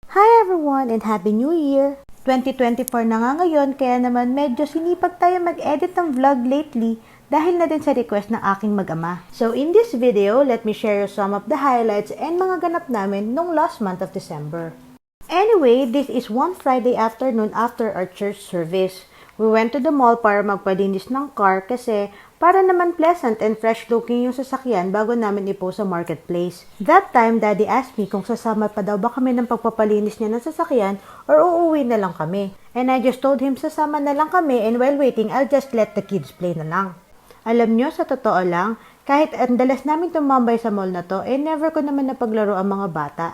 Hi everyone and Happy New Year! 2024 na nga ngayon kaya naman medyo sinipag tayo mag-edit ng vlog lately dahil na din sa request ng aking mag-ama. So in this video, let me share you some of the highlights and mga ganap namin nung last month of December. Anyway, this is one Friday afternoon after our church service. We went to the mall para magpalinis ng car kasi para naman pleasant and fresh looking yung sasakyan bago namin ipost sa marketplace. That time, Daddy asked me kung sasama pa daw ba kami ng pagpapalinis niya ng sasakyan or uuwi na lang kami. And I just told him sasama na lang kami and while waiting, I'll just let the kids play na lang. Alam nyo, sa totoo lang, kahit ang dalas namin tumambay sa mall na to, never ko naman napaglaro ang mga bata.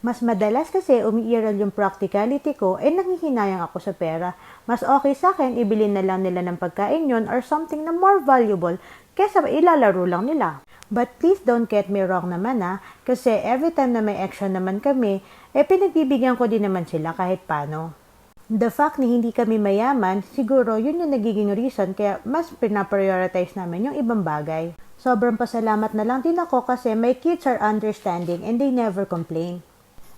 Mas madalas kasi umiiral yung practicality ko nanghihinayang ako sa pera. Mas okay sa akin ibili na lang nila ng pagkain yun or something na more valuable kesa ilalaro lang nila. But please don't get me wrong naman kasi every time na may action naman kami, pinagbibigyan ko din naman sila kahit paano. The fact na hindi kami mayaman, siguro yun yung nagiging reason kaya mas pinaprioritize namin yung ibang bagay. Sobrang pasalamat na lang din ako kasi my kids are understanding and they never complain.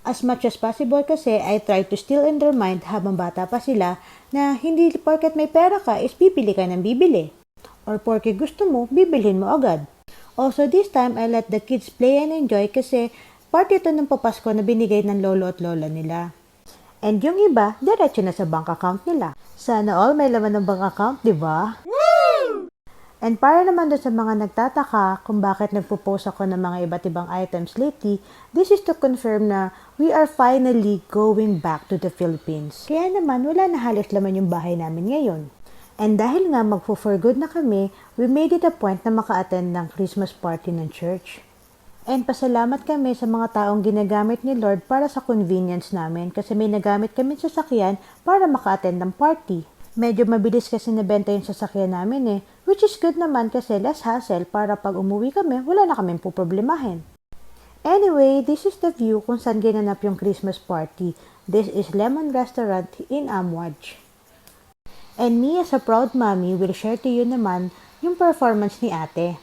As much as possible kasi I try to still in their mind habang bata pa sila na hindi porket may pera ka is bibili ka ng bibili. Or porket gusto mo, bibilhin mo agad. Also this time I let the kids play and enjoy kasi part ito ng papasko na binigay ng lolo at lola nila. And yung iba, diretso na sa bank account nila. Sana all may laman ng bank account, di ba? And para naman doon sa mga nagtataka kung bakit nagpo-post ako ng mga iba't ibang items lately, this is to confirm na we are finally going back to the Philippines. Kaya naman wala na halos laman yung bahay namin ngayon. And dahil nga magpo-for good na kami, we made it a point na maka-attend ng Christmas party ng church. And pasalamat kami sa mga taong ginagamit ni Lord para sa convenience namin kasi may nagamit kami sa sasakyan para maka-attend ng party. Medyo mabilis kasi nabenta yung sasakyan namin which is good naman kasi less hassle para pag umuwi kami, wala na kaming poproblemahin. Anyway, this is the view kung saan ginanap yung Christmas party. This is Lemon Restaurant in Amwaj. And me as a proud mommy will share to you naman yung performance ni ate.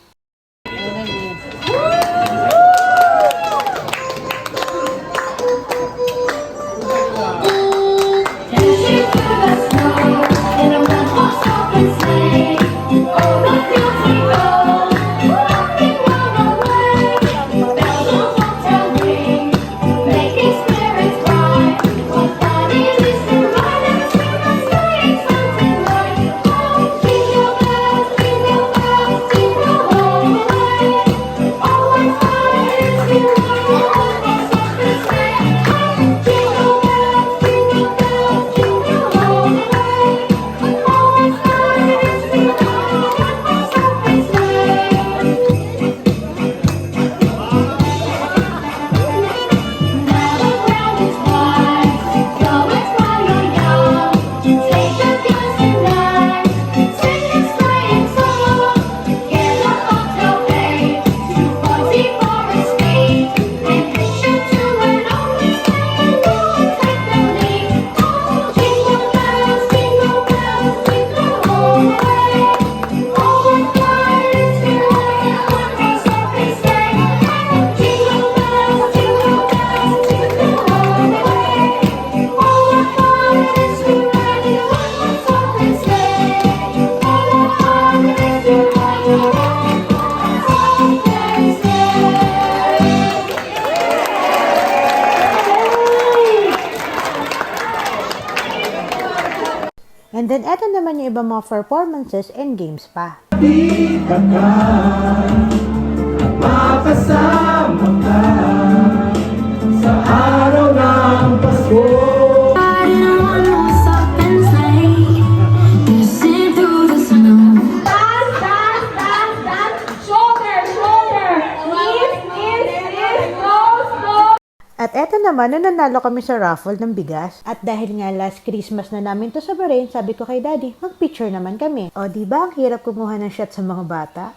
And then, eto naman yung ibang mga performances and games pa. Di ka mapasama ka sa araw ng Pasko. At eto naman, nanalo kami sa raffle ng bigas. At dahil nga last Christmas na namin to sa Bahrain, sabi ko kay Daddy, mag-picture naman kami. O diba, ang hirap kumuha ng shot sa mga bata?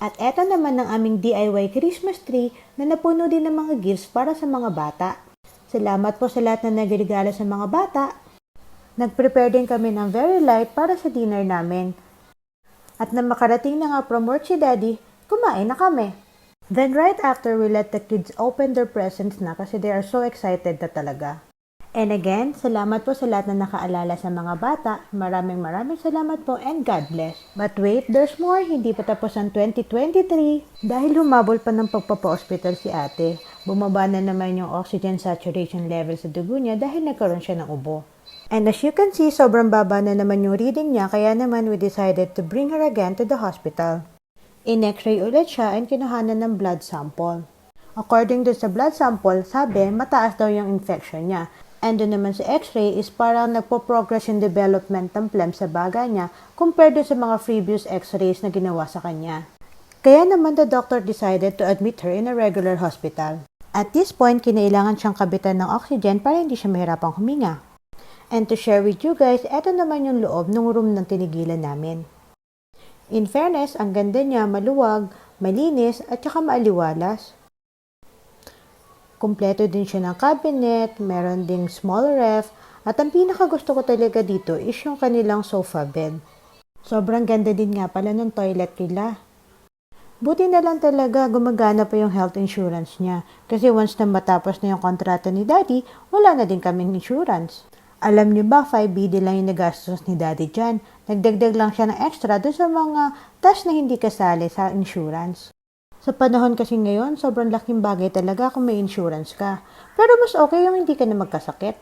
At eto naman ang aming DIY Christmas tree na napuno din ng mga gifts para sa mga bata. Salamat po sa lahat na nagregalo sa mga bata. Nag-prepare din kami ng very light para sa dinner namin. At na makarating na nga from work si Daddy, kumain na kami. Then right after, we let the kids open their presents na kasi they are so excited na talaga. And again, salamat po sa lahat na nakaalala sa mga bata. Maraming salamat po and God bless. But wait, there's more. Hindi pa tapos ang 2023. Dahil humabol pa ng pagpapa-hospital si ate, bumaba na naman yung oxygen saturation level sa dugo niya dahil nagkaroon siya ng ubo. And as you can see, sobrang baba na naman yung reading niya, kaya naman we decided to bring her again to the hospital. In-x-ray ulit siya and kinuhanan ng blood sample. According to sa blood sample, sabi, mataas daw yung infection niya. And doon naman sa x-ray is parang nagpo-progress yung development ng phlegm sa baga niya compared sa mga previous x-rays na ginawa sa kanya. Kaya naman the doctor decided to admit her in a regular hospital. At this point, kinailangan siyang kabitan ng oxygen para hindi siya mahirapang huminga. And to share with you guys, eto naman yung loob ng room ng tinigilan namin. In fairness, ang ganda niya, maluwag, malinis, at saka maaliwalas. Kumpleto din siya ng cabinet, meron ding small ref, at ang pinakagusto ko talaga dito is yung kanilang sofa bed. Sobrang ganda din nga pala ng toilet nila. Buti na lang talaga gumagana pa yung health insurance niya kasi once na matapos na yung kontrata ni Daddy, wala na din kaming insurance. Alam niyo ba, 5BD lang yung nagastos ni Daddy dyan. Nagdagdag lang siya ng extra doon sa mga task na hindi kasali sa insurance. Sa panahon kasi ngayon, sobrang laking bagay talaga kung may insurance ka. Pero mas okay yung hindi ka na magkasakit.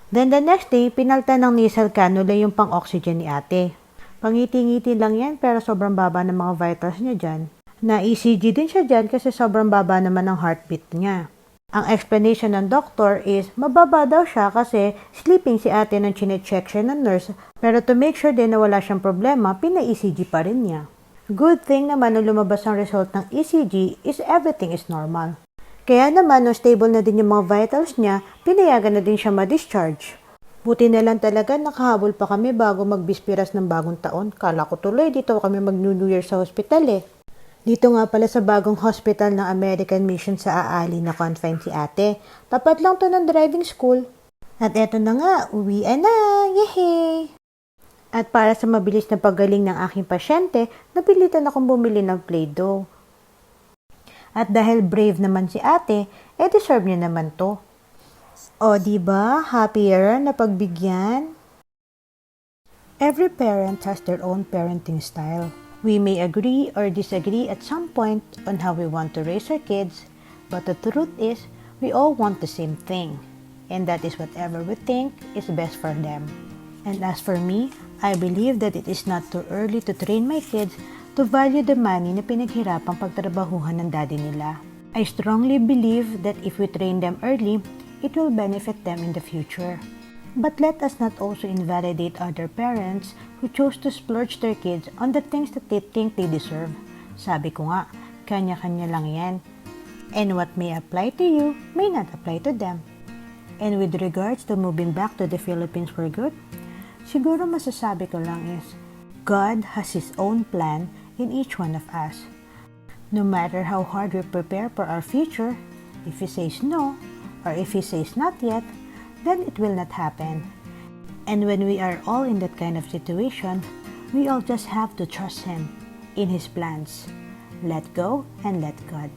Then the next day, pinaltan ng nasal cannula yung pang-oxygen ni ate. Pangiti-ngiti lang yan pero sobrang baba ng mga vitals niya dyan. Na-ECG din siya dyan kasi sobrang baba naman ng heartbeat niya. Ang explanation ng doctor is mababa daw siya kasi sleeping si ate nang chinecheck siya ng nurse pero to make sure din na wala siyang problema, pina-ECG pa rin niya. Good thing naman nung lumabas ang result ng ECG is everything is normal. Kaya naman nung stable na din yung mga vitals niya, pinayagan na din siya ma-discharge. Buti na lang talaga nakahabol pa kami bago magbispiras ng bagong taon. Kala ko tuloy dito kami mag-New Year sa hospital eh. Dito nga pala sa bagong hospital ng American Mission sa Aali na confine si ate. Tapat lang to ng driving school. At eto na nga, uwian na! Yehey! At para sa mabilis na paggaling ng aking pasyente, napilitan akong bumili ng Play-Doh. At dahil brave naman si ate, deserve niya naman to. O diba, happier na pagbigyan? Every parent has their own parenting style. We may agree or disagree at some point on how we want to raise our kids, but the truth is, we all want the same thing. And that is whatever we think is best for them. And as for me, I believe that it is not too early to train my kids to value the money na pinaghirapang pagtrabahuhan ng daddy nila. I strongly believe that if we train them early, it will benefit them in the future. But let us not also invalidate other parents who chose to splurge their kids on the things that they think they deserve. Sabi ko nga, kanya-kanya lang yan. And what may apply to you may not apply to them. And with regards to moving back to the Philippines for good, siguro masasabi ko lang is, God has His own plan in each one of us. No matter how hard we prepare for our future, if He says no, or if He says not yet, then it will not happen. And when we are all in that kind of situation, we all just have to trust Him in His plans. Let go and let God.